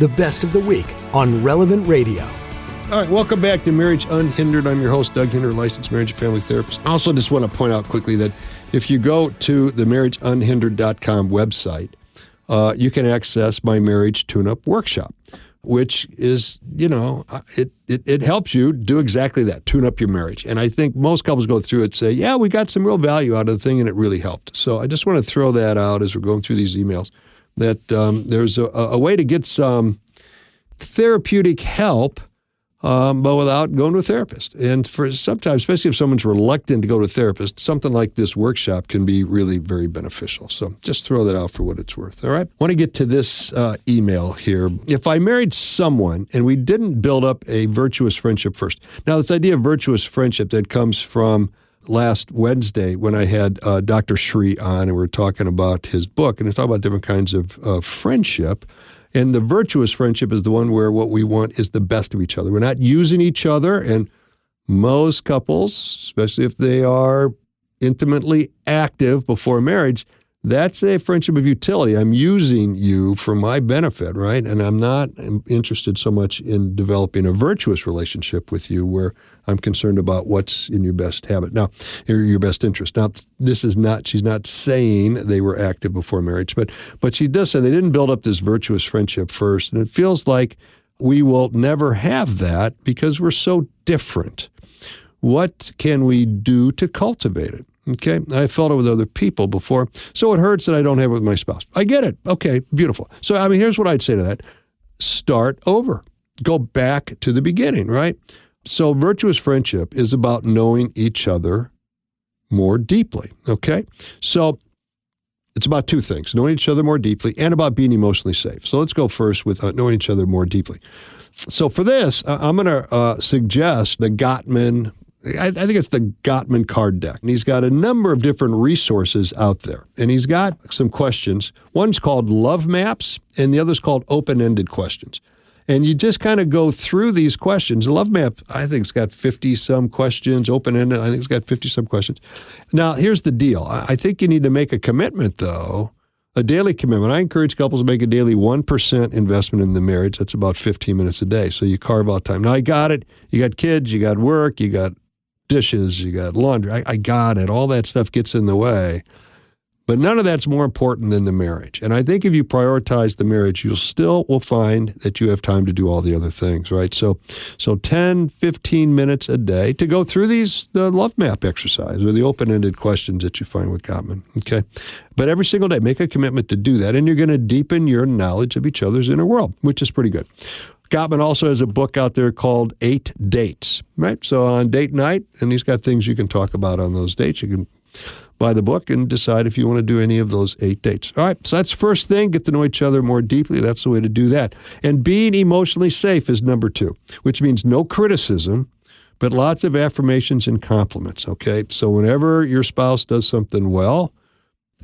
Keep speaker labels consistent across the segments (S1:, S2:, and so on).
S1: the best of the week on Relevant Radio.
S2: All right, welcome back to Marriage Unhindered. I'm your host, Doug Hinderer, licensed marriage and family therapist. I also just want to point out quickly that if you go to the marriageunhindered.com website, you can access my marriage tune-up workshop, which is, it helps you do exactly that, tune up your marriage. And I think most couples go through it and say, yeah, we got some real value out of the thing, and it really helped. So I just want to throw that out as we're going through these emails, that there's a way to get some therapeutic help, but without going to a therapist. And for sometimes, especially if someone's reluctant to go to a therapist, something like this workshop can be really very beneficial. So just throw that out for what it's worth. All right. I want to get to this email here. If I married someone and we didn't build up a virtuous friendship first. Now, this idea of virtuous friendship that comes from last Wednesday when I had Dr. Shree on, and we were talking about his book, and we talking about different kinds of friendship. And the virtuous friendship is the one where what we want is the best of each other. We're not using each other. And most couples, especially if they are intimately active before marriage, that's a friendship of utility. I'm using you for my benefit, right? And I'm not interested so much in developing a virtuous relationship with you where I'm concerned about what's in your best habit. Now, your best interest. Now, she's not saying they were active before marriage, but she does say they didn't build up this virtuous friendship first. And it feels like we will never have that because we're so different. What can we do to cultivate it? Okay, I felt it with other people before, so it hurts that I don't have it with my spouse. I get it. Okay, beautiful. So, here's what I'd say to that. Start over. Go back to the beginning, right? So virtuous friendship is about knowing each other more deeply, okay? So it's about two things, knowing each other more deeply and about being emotionally safe. So let's go first with knowing each other more deeply. So for this, I'm going to suggest the Gottman, I think it's the Gottman card deck. And he's got a number of different resources out there. And he's got some questions. One's called love maps, and the other's called open-ended questions. And you just kind of go through these questions. Love map, I think it's got 50-some questions. Open-ended, I think it's got 50-some questions. Now, here's the deal. I think you need to make a commitment, though, a daily commitment. I encourage couples to make a daily 1% investment in the marriage. That's about 15 minutes a day. So you carve out time. Now, I got it. You got kids, you got work, you got dishes, you got laundry. I got it. All that stuff gets in the way. But none of that's more important than the marriage. And I think if you prioritize the marriage, you will find that you have time to do all the other things, right? So 10, 15 minutes a day to go through the love map exercise or the open-ended questions that you find with Gottman, okay? But every single day, make a commitment to do that, and you're going to deepen your knowledge of each other's inner world, which is pretty good. Gottman also has a book out there called 8 Dates, right? So on date night, and he's got things you can talk about on those dates. You can buy the book and decide if you want to do any of those 8 dates. All right, so that's first thing, get to know each other more deeply. That's the way to do that. And being emotionally safe is number 2, which means no criticism, but lots of affirmations and compliments, okay? So whenever your spouse does something well,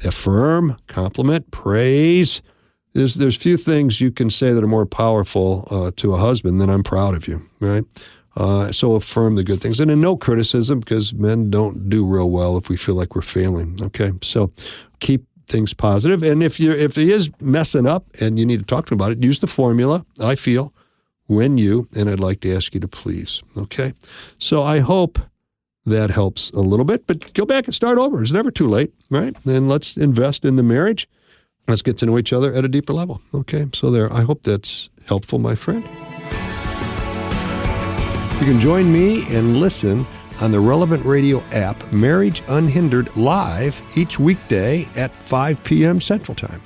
S2: affirm, compliment, praise. There's few things you can say that are more powerful to a husband than I'm proud of you, right? So affirm the good things. And then no criticism, because men don't do real well if we feel like we're failing, okay? So keep things positive. And if he is messing up and you need to talk to him about it, use the formula, I feel, when you, and I'd like to ask you to please, okay? So I hope that helps a little bit, but go back and start over. It's never too late, right? And let's invest in the marriage. Let's get to know each other at a deeper level. Okay, so there. I hope that's helpful, my friend. You can join me and listen on the Relevant Radio app, Marriage Unhindered, live each weekday at 5 p.m. Central Time.